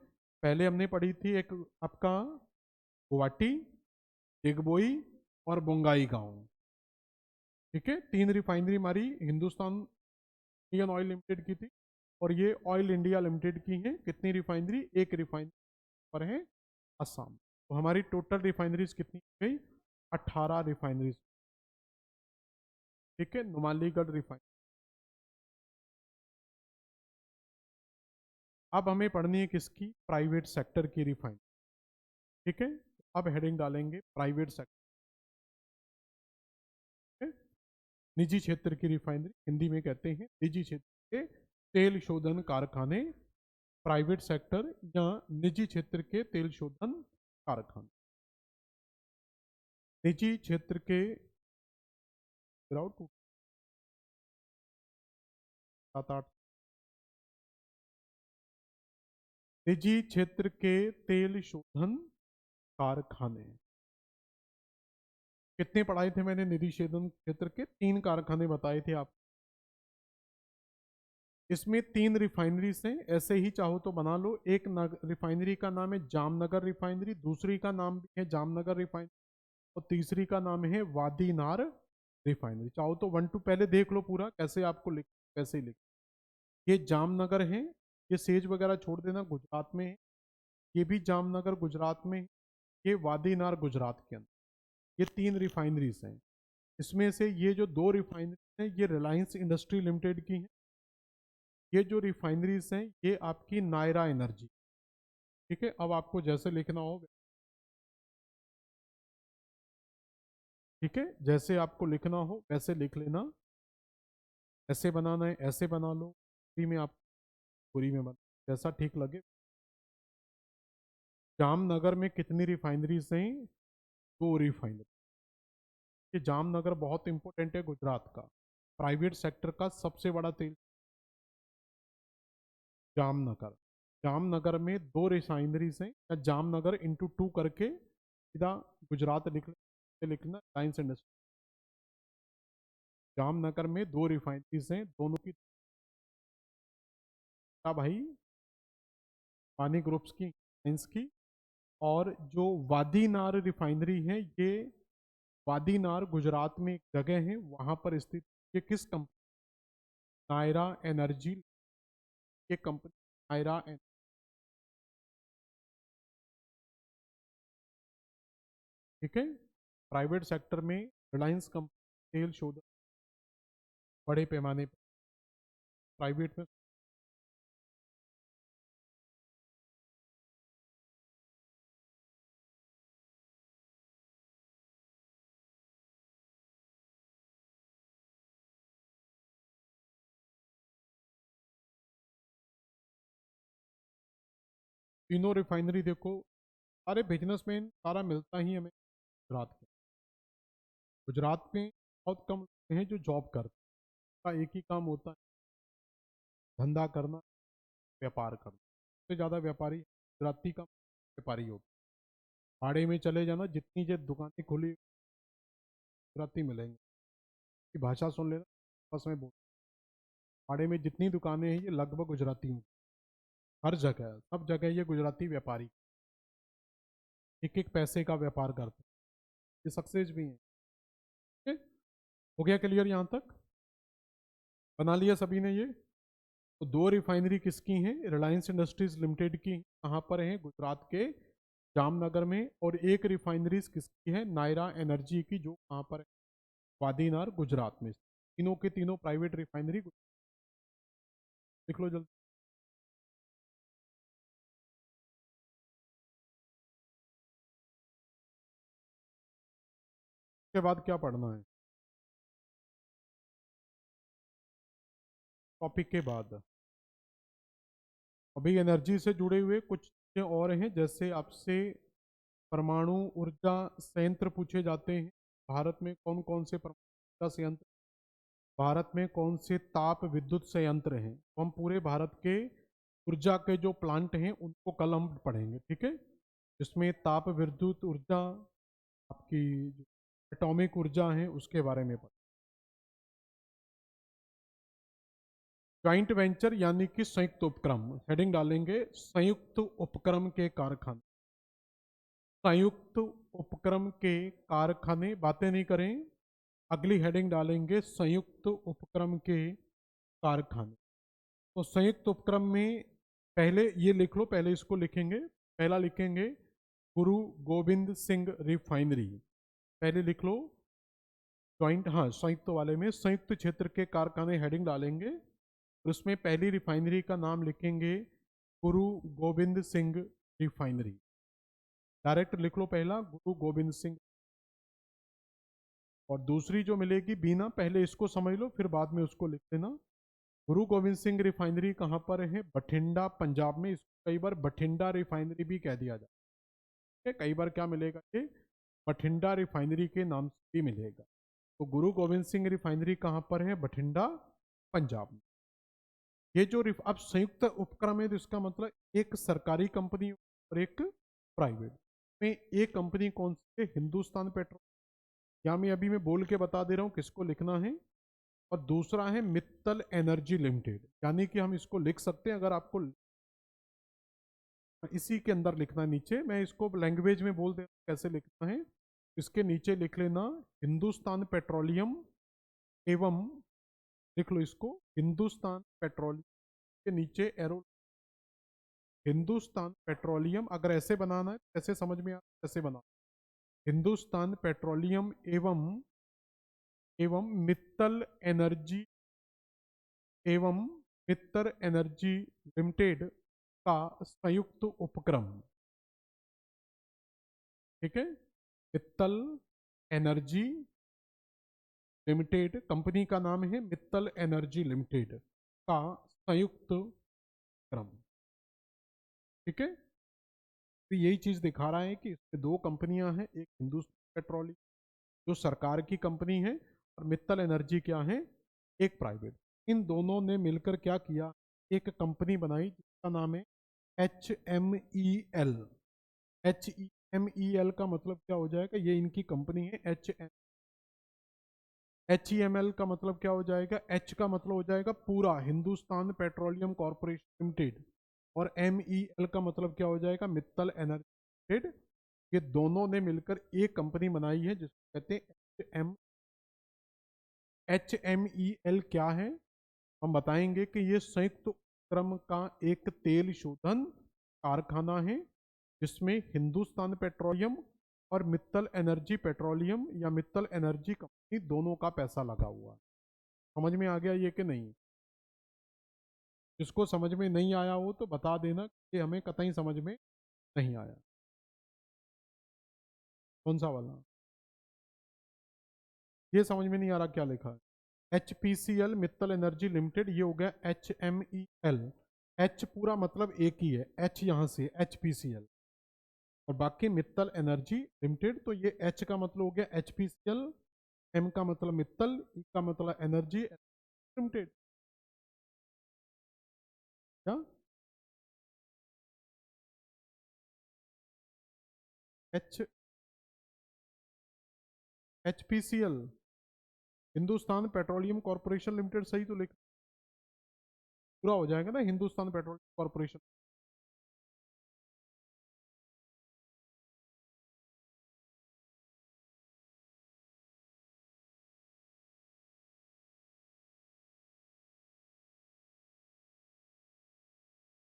पहले हमने पढ़ी थी एक आपका गुवाहाटी, डिगबोई और बोंगाई गांव। ठीक है, 3 रिफाइनरी हमारी हिंदुस्तान इंडियन ऑयल लिमिटेड की थी, और ये ऑयल इंडिया लिमिटेड की है। कितनी रिफाइनरी? एक रिफाइनरी पर है असम। तो हमारी टोटल रिफाइनरीज कितनी हो गई? 18 रिफाइनरीज। ठीक है, नुमालीगढ़ रिफाइनरी। अब हमें पढ़नी है किसकी? प्राइवेट सेक्टर की रिफाइनरी। ठीक है, अब हेडिंग डालेंगे प्राइवेट सेक्टर। निजी क्षेत्र की रिफाइनरी, हिंदी में कहते हैं निजी क्षेत्र के तेल शोधन कारखाने, प्राइवेट सेक्टर या निजी क्षेत्र के तेल शोधन कारखाने। निजी क्षेत्र के 7-8 निजी क्षेत्र के तेल शोधन कारखाने। कितने पढ़ाए थे मैंने निजी शोधन क्षेत्र के? 3 कारखाने बताए थे आप। इसमें 3 रिफाइनरीज हैं, ऐसे ही चाहो तो बना लो। एक रिफाइनरी का नाम है जामनगर रिफाइनरी, दूसरी का नाम भी है जामनगर रिफाइनरी, और तीसरी का नाम है वादीनार रिफाइनरी। चाहो तो 1-2 पहले देख लो पूरा, कैसे आपको लिख, कैसे लिख। ये जामनगर है, ये सेज वगैरह छोड़ देना, गुजरात में है। ये भी जामनगर गुजरात में है, ये वादीनार गुजरात के अंदर। ये 3 रिफाइनरीज हैं। इसमें से ये जो 2 रिफाइनरी हैं ये रिलायंस इंडस्ट्री लिमिटेड की हैं। ये जो रिफाइनरीज हैं ये आपकी नायरा एनर्जी। ठीक है, अब आपको जैसे लिखना हो, ठीक है, जैसे आपको लिखना हो वैसे लिख लेना। ऐसे बनाना है ऐसे बना लो, पूरी में आप पूरी में बना, जैसा ठीक लगे। जामनगर में कितनी रिफाइनरीज हैं? 2 रिफाइनरी। ये जामनगर बहुत इंपॉर्टेंट है गुजरात का, प्राइवेट सेक्टर का सबसे बड़ा तेल। जामनगर, जामनगर में 2 रिफाइनरीज हैं, या जामनगर इंटू 2 करके सीधा गुजरात लिखना लाइन्स इंडस्ट्री। जामनगर में 2 रिफाइनरीज हैं, दोनों की भाई पानी ग्रुप्स की, साइंस की। और जो वादीनार रिफाइनरी है ये वादीनार गुजरात में एक जगह है, वहां पर स्थित। ये किस कंपनी? नायरा एनर्जी। ये कंपनी नायरा, ठीक है। प्राइवेट सेक्टर में रिलायंस कंपनी तेल शोधन बड़े पैमाने पर, प्राइवेट में तीनों रिफाइनरी देखो। सारे बिजनेसमैन सारा मिलता ही हमें गुजरात के। गुजरात में बहुत कम लोग हैं जो जॉब करते हैं, का एक ही काम होता है, धंधा करना, व्यापार करना। सबसे ज़्यादा व्यापारी गुजराती का व्यापारी होता है। भाड़े में चले जाना, जितनी जो दुकानें खुली गुजराती मिलेंगे, की भाषा सुन लेना, बस में बोल। भाड़े में जितनी दुकानें हैं ये लगभग गुजराती हैं, हर जगह सब जगह ये गुजराती व्यापारी एक एक पैसे का व्यापार करते हैं, ये सक्सेस भी हैं। ठीक है? हो गया क्लियर यहाँ तक? बना लिया सभी ने ये? तो 2 रिफाइनरी किसकी हैं? रिलायंस इंडस्ट्रीज लिमिटेड की। कहाँ पर है? गुजरात के जामनगर में। और एक रिफाइनरीज किसकी है? नायरा एनर्जी की, जो कहाँ पर है? वादीनार गुजरात में। तीनों के तीनों प्राइवेट रिफाइनरी। लिख लो जल्दी। उसके बाद क्या पढ़ना है टॉपिक के बाद? अभी एनर्जी से जुड़े हुए कुछ चीज़ें और हैं, जैसे आपसे परमाणु ऊर्जा संयंत्र पूछे जाते हैं। भारत में कौन कौन से परमाणु ऊर्जा संयंत्र, भारत में कौन से ताप विद्युत संयंत्र हैं? तो हम पूरे भारत के ऊर्जा के जो प्लांट हैं उनको कल हम पढ़ेंगे, ठीक है। इसमें ताप विद्युत ऊर्जा, आपकी एटॉमिक ऊर्जा है, उसके बारे में पढ़। ज्वाइंट वेंचर यानी कि संयुक्त उपक्रम, हेडिंग डालेंगे संयुक्त उपक्रम के कारखाने। संयुक्त उपक्रम के कारखाने, बातें नहीं करें। अगली हेडिंग डालेंगे संयुक्त उपक्रम के कारखाने। तो संयुक्त उपक्रम में पहले ये लिख लो, पहले इसको लिखेंगे। पहला लिखेंगे गुरु गोविंद सिंह रिफाइनरी, पहले लिख लो। ज्वाइंट, हाँ, संयुक्त वाले में संयुक्त क्षेत्र के कारखाने हेडिंग डालेंगे। उसमें पहली रिफाइनरी का नाम लिखेंगे गुरु गोविंद सिंह रिफाइनरी। डायरेक्ट लिख लो, पहला गुरु गोविंद सिंह। और दूसरी जो मिलेगी बीना, पहले इसको समझ लो फिर बाद में उसको लिख लेना। गुरु गोविंद सिंह रिफाइनरी कहाँ पर है? बठिंडा, पंजाब में। इसको कई बार बठिंडा रिफाइनरी भी कह दिया जाता है। कई बार क्या मिलेगा? ये बठिंडा रिफाइनरी के नाम से भी मिलेगा। तो गुरु गोविंद सिंह रिफाइनरी कहाँ पर है? बठिंडा, पंजाब में। ये जो अब संयुक्त उपक्रम है तो इसका मतलब एक सरकारी कंपनी और एक प्राइवेट में। एक कंपनी कौन सी है? हिंदुस्तान पेट्रोल। या मैं अभी मैं बोल के बता दे रहा हूँ किसको लिखना है। और दूसरा है मित्तल एनर्जी लिमिटेड, यानी कि हम इसको लिख सकते हैं, अगर आपको इसी के अंदर लिखना है नीचे, मैं इसको लैंग्वेज में बोल दे कैसे लिखना है। इसके नीचे लिख लेना हिंदुस्तान पेट्रोलियम एवं, लिख लो इसको हिंदुस्तान पेट्रोलियम के नीचे एरो, हिंदुस्तान पेट्रोलियम। अगर ऐसे बनाना है कैसे समझ में आ, कैसे बना, हिंदुस्तान पेट्रोलियम एवं मित्तल एनर्जी एवं मित्तल एनर्जी लिमिटेड का संयुक्त उपक्रम। ठीक है, मित्तल एनर्जी लिमिटेड, कंपनी का नाम है मित्तल एनर्जी लिमिटेड का संयुक्त क्रम। ठीक है, तो यही चीज दिखा रहा है कि इसमें दो कंपनियां हैं, एक हिंदुस्तान पेट्रोलियम जो सरकार की कंपनी है, और मित्तल एनर्जी क्या है? एक प्राइवेट। इन दोनों ने मिलकर क्या किया? एक कंपनी बनाई जिसका नाम है HMEL। HMEL का मतलब क्या हो जाएगा? ये इनकी कंपनी है HEML का मतलब क्या हो जाएगा? H का मतलब हो जाएगा पूरा, हिंदुस्तान पेट्रोलियम कॉर्पोरेशन लिमिटेड। और MEL का मतलब क्या हो जाएगा? Mittal energy limited. ये दोनों ने मिलकर एक कंपनी बनाई है जिसको कहते हैं HMEL। क्या है हम बताएंगे कि ये संयुक्त उपक्रम का एक तेल शोधन कारखाना है जिसमें हिंदुस्तान पेट्रोलियम और मित्तल एनर्जी पेट्रोलियम या मित्तल एनर्जी कंपनी दोनों का पैसा लगा हुआ है। समझ में आ गया ये कि नहीं? जिसको समझ में नहीं आया हो तो बता देना कि हमें कतई समझ में नहीं आया। कौन सा वाला? ये समझ में नहीं आ रहा क्या लिखा है? HPCL मित्तल एनर्जी लिमिटेड, ये हो गया HMEL। H पूरा मतलब एक ही है, H यहां से HPCL, और बाकी मित्तल एनर्जी लिमिटेड। तो ये H का मतलब हो गया HPCL, M का मतलब मित्तल, E का मतलब एनर्जी लिमिटेड। क्या? HPCL Hindustan petroleum corporation limited, सही तो लिख, पूरा हो जाएगा ना हिंदुस्तान पेट्रोलियम कॉर्पोरेशन।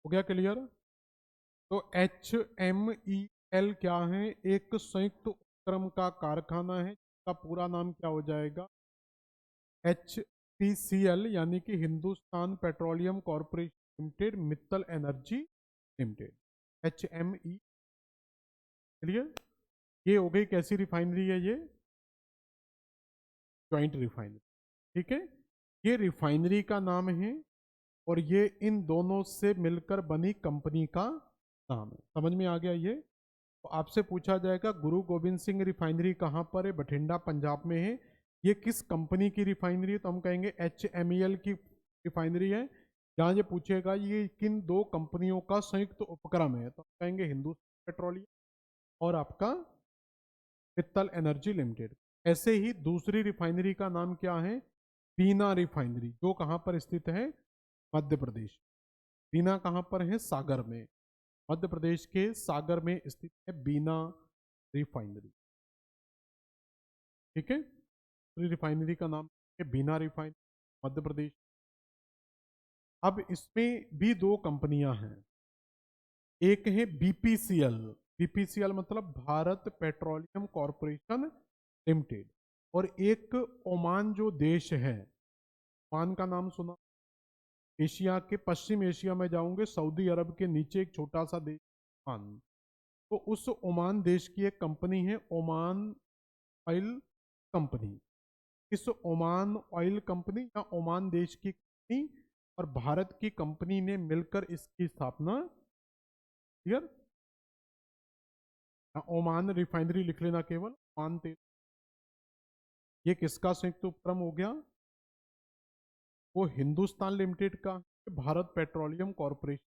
हो गया क्लियर? तो HMEL क्या है? एक संयुक्त उपक्रम का कारखाना है जिसका पूरा नाम क्या हो जाएगा? HPCL, यानी कि Hindustan petroleum corporation limited Mittal energy limited, HME। Clear? ये हो गई कैसी रिफाइनरी है? ये ज्वाइंट रिफाइनरी। ठीक है, ये रिफाइनरी का नाम है और ये इन दोनों से मिलकर बनी कंपनी का नाम है। समझ में आ गया ये? तो आपसे पूछा जाएगा गुरु गोविंद सिंह रिफाइनरी कहाँ पर है? बठिंडा, पंजाब में है। ये किस कंपनी की रिफाइनरी है? तो हम कहेंगे HMEL की रिफाइनरी है। जहाँ ये पूछेगा ये किन दो कंपनियों का संयुक्त उपक्रम है, तो हम कहेंगे हिंदुस्तान पेट्रोलियम और आपका मित्तल एनर्जी लिमिटेड। ऐसे ही दूसरी रिफाइनरी का नाम क्या है? बीना रिफाइनरी, जो कहाँ पर स्थित है? मध्य प्रदेश। बीना कहाँ पर है? सागर में। मध्य प्रदेश के सागर में स्थित है बीना रिफाइनरी। ठीक है, दूसरी रिफाइनरी का नाम है बीना रिफाइनरी, मध्य प्रदेश। अब इसमें भी दो कंपनियां हैं, एक है BPCL। BPCL मतलब भारत पेट्रोलियम कॉरपोरेशन लिमिटेड। और एक ओमान जो देश है, ओमान का नाम सुना? एशिया के, पश्चिम एशिया में जाओगे, सऊदी अरब के नीचे एक छोटा सा देश ओमान। तो उस ओमान देश की एक कंपनी है ओमान ऑयल कंपनी। इस ओमान ऑयल कंपनी या ओमान देश की कंपनी और भारत की कंपनी ने मिलकर इसकी स्थापना, क्लियर। ओमान रिफाइनरी लिख लेना केवल, ओमान तेल। ये किसका संयुक्त उपक्रम हो गया? वो हिंदुस्तान लिमिटेड का, भारत पेट्रोलियम कॉरपोरेशन,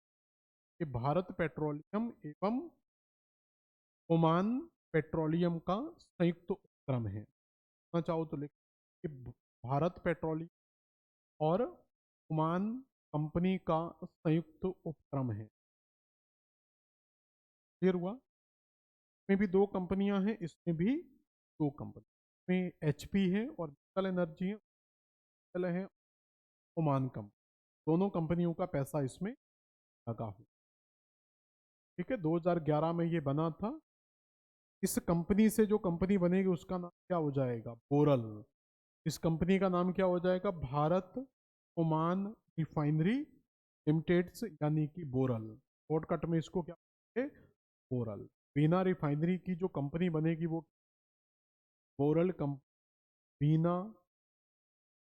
ये भारत पेट्रोलियम एवं ओमान पेट्रोलियम का संयुक्त उपक्रम है। चाहो तो लिख, भारत पेट्रोलियम और ओमान कंपनी का संयुक्त उपक्रम है। क्लियर हुआ? इसमें भी दो कंपनियां हैं, इसमें भी दो कंपनी, इसमें एचपी है और डिजिटल एनर्जी है ओमान कंपनी। दोनों कंपनियों का पैसा इसमें लगा हुआ। ठीक है, 2011 में ये बना था। इस कंपनी से जो कंपनी बनेगी उसका नाम क्या हो जाएगा? बोरल। इस कंपनी का नाम क्या हो जाएगा? भारत ओमान रिफाइनरी लिमिटेड, यानी कि बोरल। शॉर्टकट में इसको क्या है? बोरल। बीना रिफाइनरी की जो कंपनी बनेगी वो BORL company, Bina,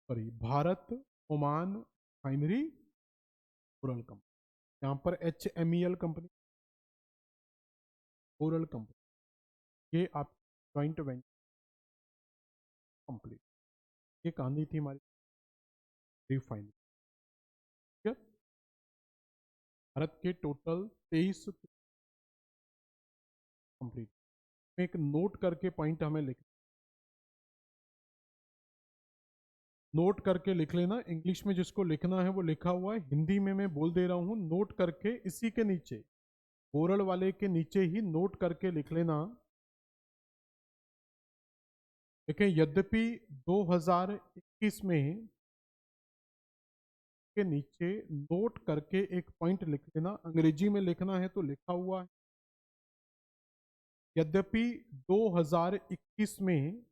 sorry, Bharat Oman refinery BORL company. यहाँ पर HMEL कंपनी, बोरल कंपनी, ये आप ज्वाइंट वेंचर कंप्लीट। ये कहानी थी हमारी रिफाइनरी। ठीक है, भारत के टोटल 23 कंप्लीट। एक नोट करके पॉइंट हमें लिख, नोट करके लिख लेना। इंग्लिश में जिसको लिखना है वो लिखा हुआ है, हिंदी में मैं बोल दे रहा हूं, नोट करके इसी के नीचे, बोरल वाले के नीचे ही नोट करके लिख लेना। देखें, यद्यपि 2021 में के नीचे नोट करके एक पॉइंट लिख लेना। अंग्रेजी में लिखना है तो लिखा हुआ है, यद्यपि 2021 में,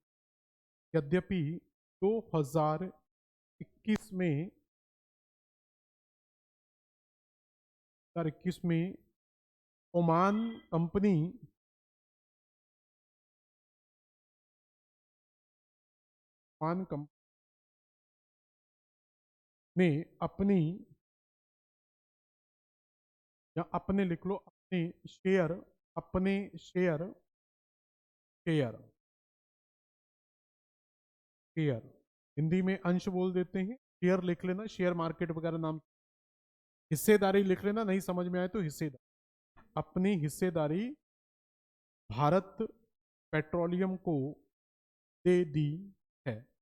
यद्यपि 2021 में, 2021 में ओमान कंपनी, ओमान कंपनी ने अपनी, या अपने लिख लो, अपने शेयर, अपने शेयर, शेयर, शेयर, हिंदी में अंश बोल देते हैं, शेयर लिख लेना, शेयर मार्केट वगैरह नाम, हिस्सेदारी लिख लेना, नहीं समझ में आए तो हिस्सेदारी, अपनी हिस्सेदारी भारत पेट्रोलियम को दे दी है।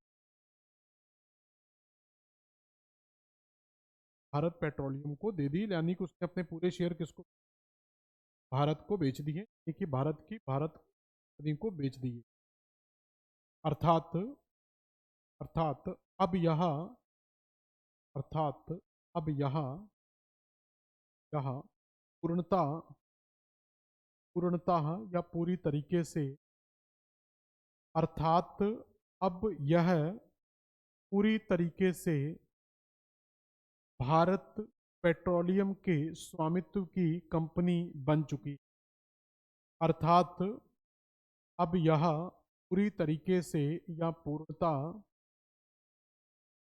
भारत पेट्रोलियम को दे दी, यानी कि उसने अपने पूरे शेयर किसको? भारत को बेच दिए, यानी कि भारत की, भारत कंपनी को बेच दिए। अर्थात, अर्थात अब यह, अर्थात अब यह, यह पूर्णता, पूर्णतः या पूरी तरीके से, अर्थात अब यह पूरी तरीके से भारत पेट्रोलियम के स्वामित्व की कंपनी बन चुकी। अर्थात अब यह पूरी तरीके से या पूर्णता,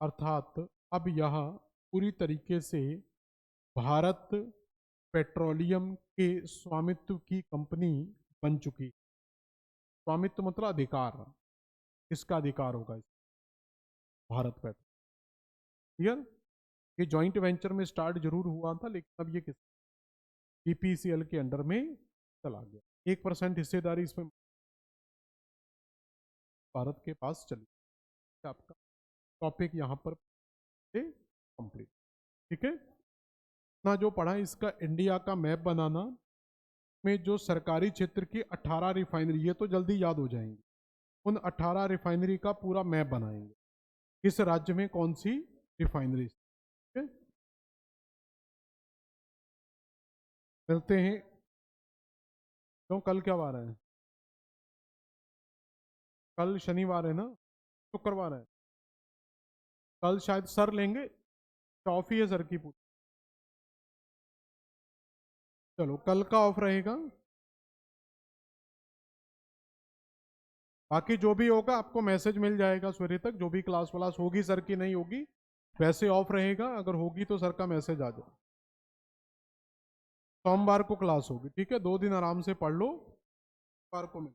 अर्थात अब यह पूरी तरीके से भारत पेट्रोलियम के स्वामित्व की कंपनी बन चुकी। स्वामित्व मतलब अधिकार, किसका अधिकार होगा इस? भारत पेट्रोल। क्लियर? ये जॉइंट वेंचर में स्टार्ट जरूर हुआ था, लेकिन अब ये किस BPCL के अंडर में चला गया। 1% हिस्सेदारी इसमें भारत के पास चली। आपका टॉपिक यहाँ पर कंप्लीट। ठीक है, इतना जो पढ़ा इसका इंडिया का मैप बनाना, में जो सरकारी क्षेत्र की 18 रिफाइनरी, ये तो जल्दी याद हो जाएंगी, उन 18 रिफाइनरी का पूरा मैप बनाएंगे, किस राज्य में कौन सी रिफाइनरी। मिलते हैं, क्यों, कल क्या वार है? कल शनिवार है ना, शुक्रवार है। कल शायद सर लेंगे, ऑफ ही है सर की पूरी। चलो कल का ऑफ रहेगा। बाकी जो भी होगा आपको मैसेज मिल जाएगा सवेरे तक, जो भी क्लास व्लास होगी सर की नहीं होगी, वैसे ऑफ रहेगा, अगर होगी तो सर का मैसेज आ जाए। सोमवार को क्लास होगी, ठीक है, 2 दिन आराम से पढ़ लो, सोमवार को मिल